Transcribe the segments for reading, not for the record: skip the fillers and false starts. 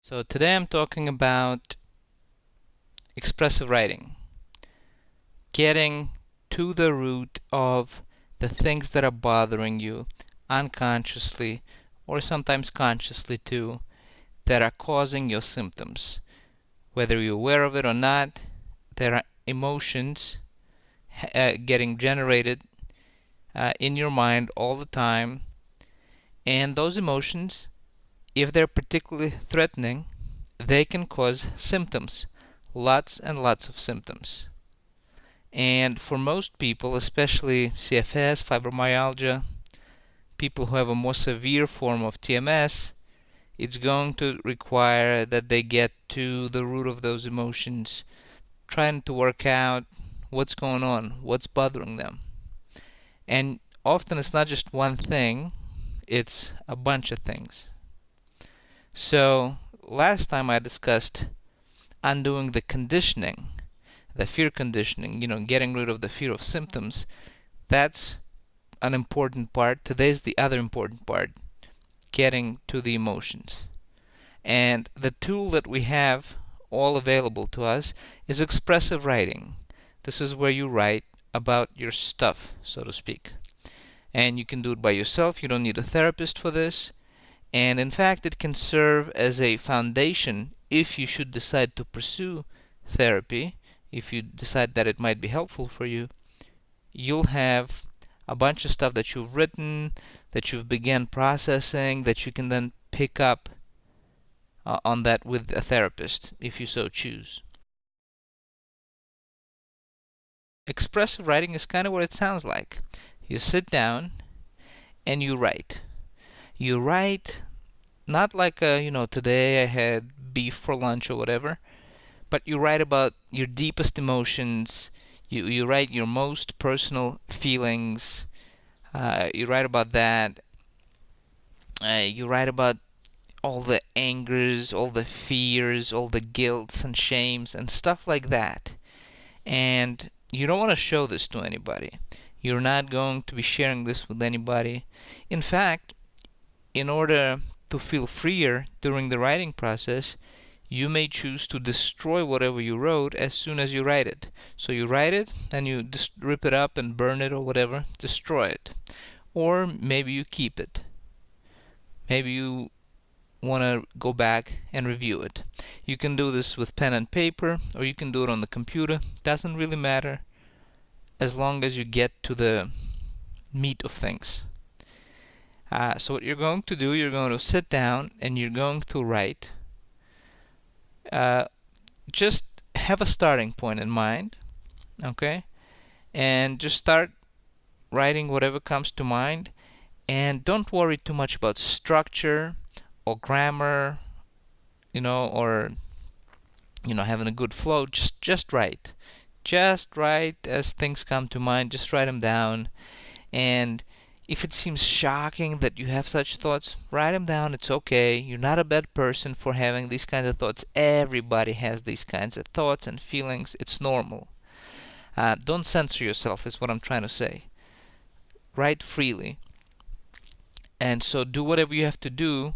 So today I'm talking about expressive writing, getting to the root of the things that are bothering you unconsciously or sometimes consciously too, that are causing your symptoms. Whether you're aware of it or not, there are emotions getting generated in your mind all the time, and those emotions, if they're particularly threatening, they can cause symptoms, lots and lots of symptoms. And for most people, especially CFS, fibromyalgia, people who have a more severe form of TMS, it's going to require that they get to the root of those emotions, trying to work out what's going on, what's bothering them. And often it's not just one thing, it's a bunch of things. So, last time I discussed undoing the conditioning, the fear conditioning, getting rid of the fear of symptoms. That's an important part. Today's the other important part, getting to the emotions. And the tool that we have all available to us is expressive writing. This is where you write about your stuff, so to speak. And you can do it by yourself. You don't need a therapist for this. And in fact, it can serve as a foundation if you should decide to pursue therapy. If you decide that it might be helpful for you, you'll have a bunch of stuff that you've written, that you've begun processing, that you can then pick up on that with a therapist if you so choose. Expressive writing is kind of what it sounds like. You sit down and you write. You write not like today I had beef for lunch or whatever, but you write about your deepest emotions. You write your most personal feelings. You write about that. You write about all the angers, all the fears, all the guilts and shames and stuff like that. And you don't want to show this to anybody. You're not going to be sharing this with anybody. In fact, in order to feel freer during the writing process, you may choose to destroy whatever you wrote as soon as you write it. So you write it, and you just rip it up and burn it or whatever, destroy it. Or maybe you keep it. Maybe you want to go back and review it. You can do this with pen and paper, or you can do it on the computer. Doesn't really matter as long as you get to the meat of things. So what you're going to do, you're going to sit down and you're going to write. Just have a starting point in mind, okay? And just start writing whatever comes to mind. And don't worry too much about structure or grammar, or having a good flow. Just write. Just write as things come to mind. Just write them down. And if it seems shocking that you have such thoughts, write them down. It's okay. You're not a bad person for having these kinds of thoughts. Everybody has these kinds of thoughts and feelings. It's normal. Don't censor yourself, is what I'm trying to say. Write freely. And so do whatever you have to do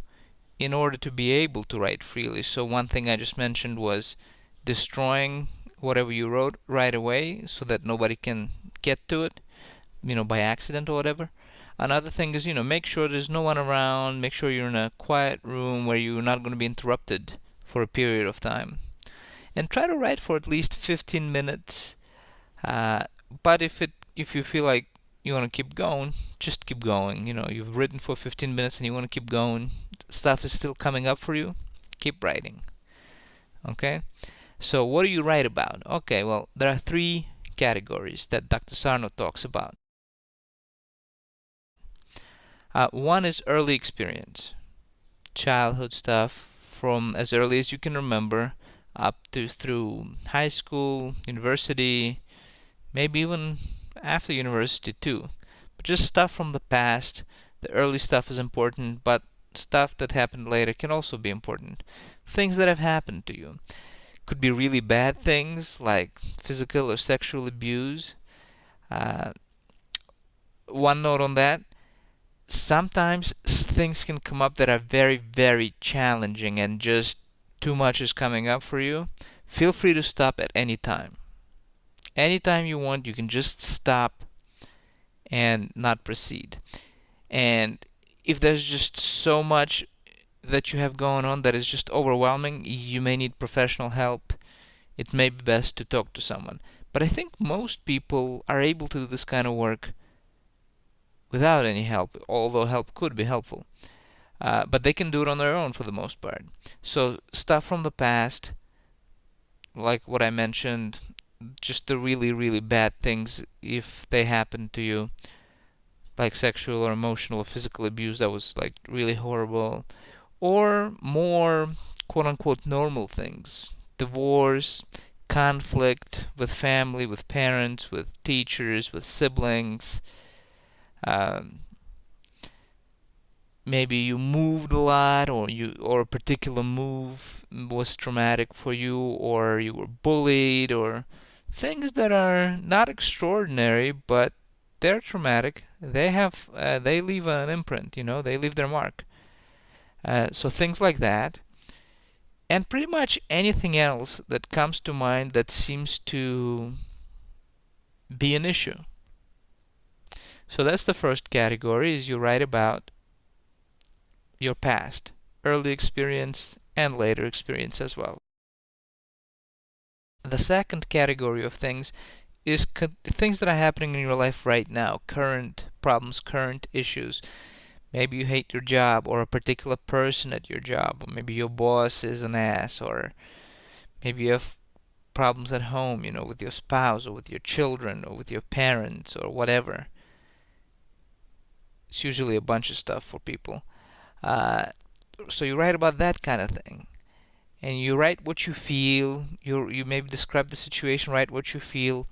in order to be able to write freely. So one thing I just mentioned was destroying whatever you wrote right away so that nobody can get to it, by accident or whatever. Another thing is, make sure there's no one around. Make sure you're in a quiet room where you're not going to be interrupted for a period of time. And try to write for at least 15 minutes. But if you feel like you want to keep going, just keep going. You've written for 15 minutes and you want to keep going. Stuff is still coming up for you. Keep writing. Okay? So what do you write about? Okay, well, there are three categories that Dr. Sarno talks about. One is early experience, childhood stuff from as early as you can remember up to through high school, university, maybe even after university too. But just stuff from the past. The early stuff is important, but stuff that happened later can also be important. Things that have happened to you. Could be really bad things like physical or sexual abuse. One note on that, sometimes things can come up that are very, very challenging and just too much is coming up for you, feel free to stop at any time. Anytime you want, you can just stop and not proceed. And if there's just so much that you have going on that is just overwhelming, you may need professional help. It may be best to talk to someone. But I think most people are able to do this kind of work without any help, although help could be helpful. But they can do it on their own for the most part. So stuff from the past, like what I mentioned, just the really, really bad things, if they happen to you, like sexual or emotional or physical abuse that was like really horrible, or more quote unquote normal things, divorce, conflict with family, with parents, with teachers, with siblings. Um, Maybe you moved a lot, or a particular move was traumatic for you, or you were bullied, or things that are not extraordinary, but they're traumatic. They leave an imprint, they leave their mark. So things like that, and pretty much anything else that comes to mind that seems to be an issue. So that's the first category, is you write about your past, early experience, and later experience as well. The second category of things is things that are happening in your life right now, current problems, current issues. Maybe you hate your job, or a particular person at your job, or maybe your boss is an ass, or maybe you have problems at home, with your spouse, or with your children, or with your parents, or whatever. It's usually a bunch of stuff for people. So you write about that kind of thing, and you write what you feel. You maybe describe the situation, write what you feel,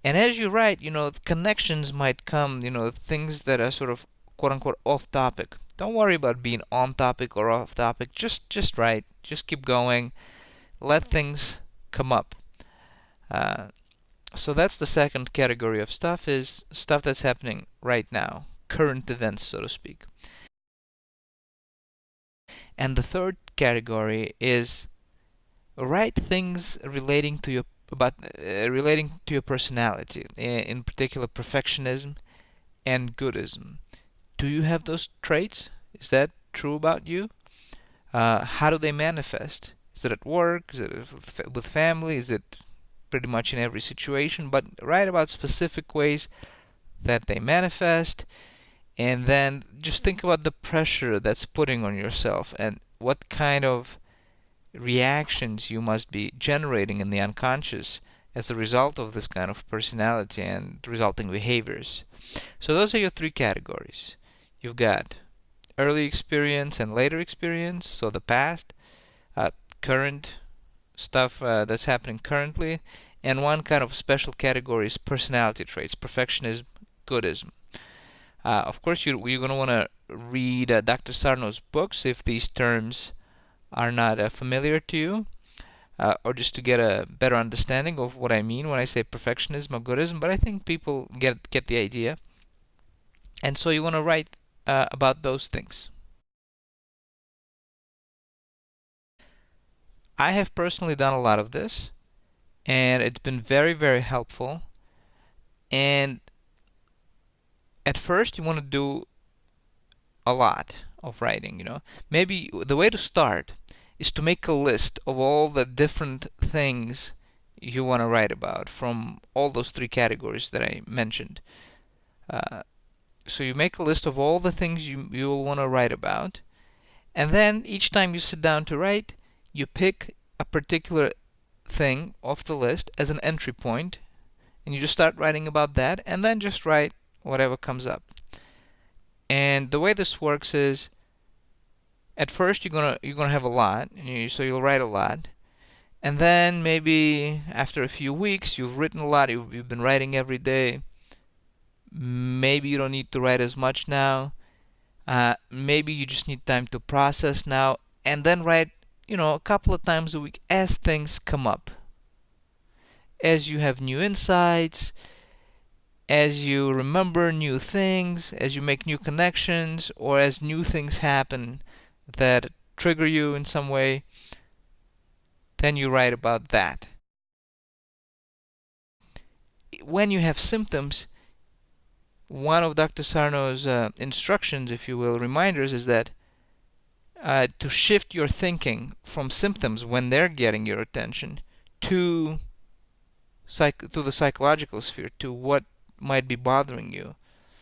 and as you write, connections might come. Things that are sort of quote unquote off topic. Don't worry about being on topic or off topic. Just write. Just keep going. Let things come up. So that's the second category of stuff, is stuff that's happening right now, current events, so to speak. And the third category is write things relating to your personality, in particular perfectionism and goodism. Do you have those traits? Is that true about you? How do they manifest? Is it at work? Is it with family? Is it pretty much in every situation? But write about specific ways that they manifest, and then just think about the pressure that's putting on yourself, and what kind of reactions you must be generating in the unconscious as a result of this kind of personality and resulting behaviors. So those are your three categories. You've got early experience and later experience, so the past, current stuff that's happening currently, and one kind of special category is personality traits, perfectionism, goodism. Of course, you're going to want to read Dr. Sarno's books if these terms are not familiar to you, or just to get a better understanding of what I mean when I say perfectionism or goodism. But I think people get the idea. And so you want to write about those things. I have personally done a lot of this, and it's been very, very helpful. And at first, you want to do a lot of writing. Maybe the way to start is to make a list of all the different things you want to write about from all those three categories that I mentioned. So you make a list of all the things you'll want to write about, and then each time you sit down to write, you pick a particular thing off the list as an entry point, and you just start writing about that, and then just write whatever comes up. And the way this works is, at first you're gonna have a lot, so you'll write a lot, and then maybe after a few weeks you've written a lot, you've been writing every day. Maybe you don't need to write as much now. Maybe you just need time to process now, and then write, a couple of times a week as things come up, as you have new insights, as you remember new things, as you make new connections, or as new things happen that trigger you in some way. then you write about that. When you have symptoms, one of Dr. Sarno's instructions, if you will, reminders, is that to shift your thinking from symptoms when they're getting your attention to the psychological sphere, to what might be bothering you.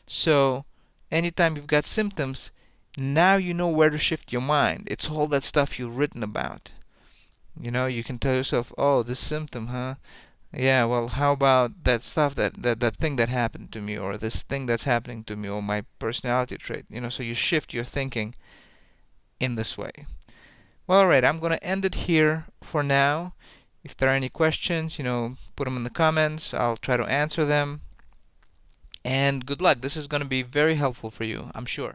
So anytime you've got symptoms, now you know where to shift your mind. It's all that stuff you've written about. You can tell yourself, oh, this symptom, huh? Yeah, well, how about that stuff, that thing that happened to me, or this thing that's happening to me, or my personality trait. So you shift your thinking in this way. Well, all right, I'm going to end it here for now. If there are any questions, put them in the comments. I'll try to answer them. And good luck. This is going to be very helpful for you, I'm sure.